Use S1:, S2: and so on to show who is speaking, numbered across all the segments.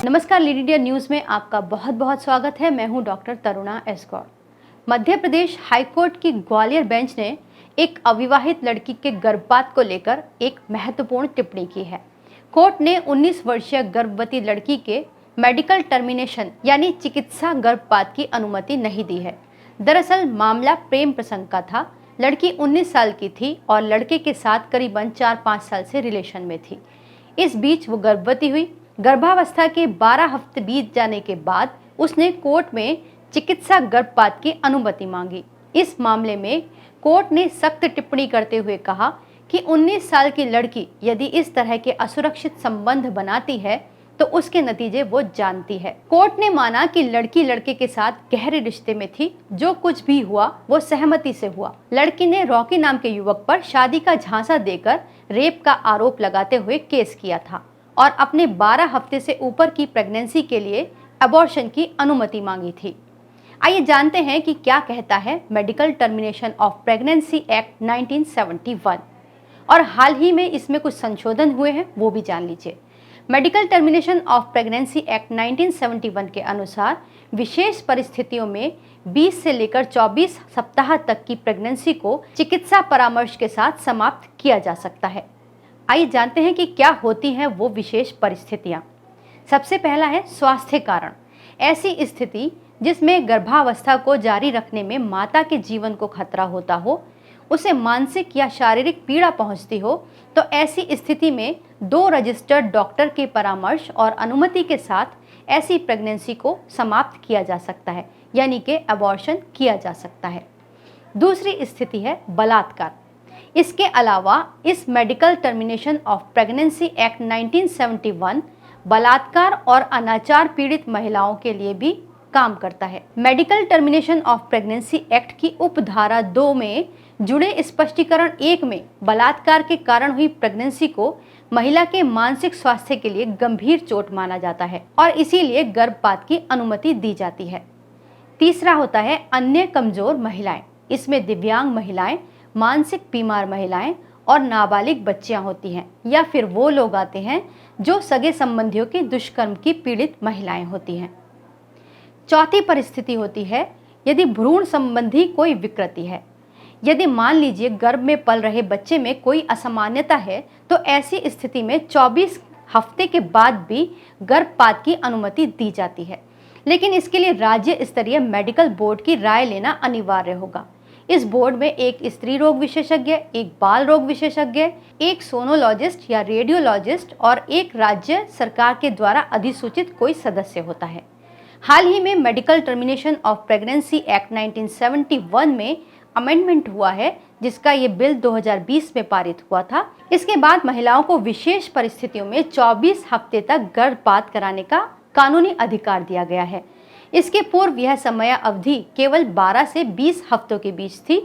S1: नमस्कार, lead India news में आपका बहुत बहुत स्वागत है। मैं हूं डॉक्टर तरुणा एस गौर। मध्य प्रदेश हाईकोर्ट की ग्वालियर बेंच ने एक अविवाहित लड़की के गर्भपात को लेकर एक महत्वपूर्ण टिप्पणी की है। कोर्ट ने 19 वर्षीय गर्भवती लड़की के मेडिकल टर्मिनेशन यानी चिकित्सा गर्भपात की अनुमति नहीं दी है। दरअसल मामला प्रेम प्रसंग का था। लड़की 19 साल की थी और लड़के के साथ करीबन 4-5 साल से रिलेशन में थी। इस बीच वो गर्भवती हुई। गर्भावस्था के 12 हफ्ते बीत जाने के बाद उसने कोर्ट में चिकित्सा गर्भपात की अनुमति मांगी। इस मामले में कोर्ट ने सख्त टिप्पणी करते हुए कहा कि 19 साल की लड़की यदि इस तरह के असुरक्षित संबंध बनाती है तो उसके नतीजे वो जानती है। कोर्ट ने माना कि लड़की लड़के के साथ गहरे रिश्ते में थी। जो कुछ भी हुआ वो सहमति से हुआ। लड़की ने रॉकी नाम के युवक पर शादी का झांसा देकर रेप का आरोप लगाते हुए केस किया था और अपने 12 हफ्ते से ऊपर की प्रेगनेंसी के लिए अबॉर्शन की अनुमति मांगी थी। आइए जानते हैं कि क्या कहता है medical termination of pregnancy act 1971 और हाल ही में इसमें कुछ संशोधन हुए हैं, वो भी जान लीजिए। Medical termination of pregnancy act 1971 के अनुसार विशेष परिस्थितियों में 20 से लेकर 24 सप्ताह तक की प्रेगनेंसी को चिकित्सा परामर्श के साथ समाप्त किया जा सकता है। आइए जानते हैं कि क्या होती हैं वो विशेष परिस्थितियां। सबसे पहला है स्वास्थ्य कारण। ऐसी स्थिति जिसमें गर्भावस्था को जारी रखने में माता के जीवन को खतरा होता हो, उसे मानसिक या शारीरिक पीड़ा पहुंचती हो, तो ऐसी स्थिति में 2 रजिस्टर्ड डॉक्टर के परामर्श और अनुमति के साथ ऐसी प्रेगनेंसी को समाप्त किया जा सकता है, यानी कि अबॉर्शन किया जा सकता है। दूसरी स्थिति है बलात्कार। इसके अलावा इस medical termination of pregnancy act 1971 बलात्कार और अनाचार पीड़ित महिलाओं के लिए भी काम करता है। Medical termination of pregnancy act की उपधारा 2 में जुड़े स्पष्टीकरण 1 में बलात्कार के कारण हुई प्रेगनेंसी को महिला के मानसिक स्वास्थ्य के लिए गंभीर चोट माना जाता है और इसीलिए गर्भपात की अनुमति दी जाती है। तीसरा होता है अन्य कमजोर महिलाएं। इसमें दिव्यांग महिलाएं, मानसिक बीमार महिलाएं और नाबालिग बच्चियां होती हैं, या फिर वो लोग आते हैं जो सगे संबंधियों के दुष्कर्म की पीड़ित महिलाएं होती हैं। चौथी परिस्थिति होती है यदि भ्रूण संबंधी कोई विकृति है। यदि मान लीजिए गर्भ में पल रहे बच्चे में कोई असामान्यता है तो ऐसी स्थिति में 24 हफ्ते के बाद भी गर्भपात की अनुमति दी जाती है, लेकिन इसके लिए राज्य स्तरीय मेडिकल बोर्ड की राय लेना अनिवार्य होगा। इस बोर्ड में एक स्त्री रोग विशेषज्ञ, एक बाल रोग विशेषज्ञ, एक सोनोलॉजिस्ट या रेडियोलॉजिस्ट और एक राज्य सरकार के द्वारा अधिसूचित कोई सदस्य होता है। हाल ही में medical termination of pregnancy act 1971 में अमेंडमेंट हुआ है, जिसका ये बिल 2020 में पारित हुआ था। इसके बाद महिलाओं को विशेष परिस्थितियों में 24 हफ्ते तक गर्भपात कराने का कानूनी अधिकार दिया गया है। इसके पूर्व यह समय अवधि केवल 12 से 20 हफ्तों के बीच थी।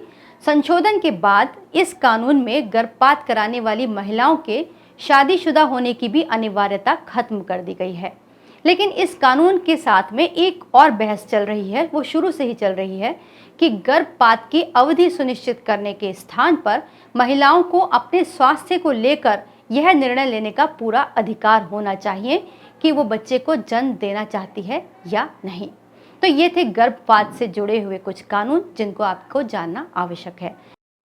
S1: संशोधन के बाद इस कानून में गर्भपात कराने वाली महिलाओं के शादीशुदा होने की भी अनिवार्यता खत्म कर दी गई है। लेकिन इस कानून के साथ में एक और बहस चल रही है, वो शुरू से ही चल रही है कि गर्भपात की अवधि सुनिश्चित करने के स्थान पर महिलाओं को अपने स्वास्थ्य को लेकर यह निर्णय लेने का पूरा अधिकार होना चाहिए कि वो बच्चे को जन्म देना चाहती है या नहीं। तो ये थे गर्भपात से जुड़े हुए कुछ कानून जिनको आपको जानना आवश्यक है।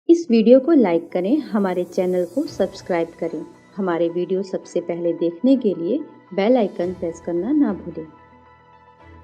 S2: इस वीडियो को लाइक करें, हमारे चैनल को सब्सक्राइब करें। हमारे वीडियो सबसे पहले देखने के लिए बेल आइकन प्रेस करना ना भूलें।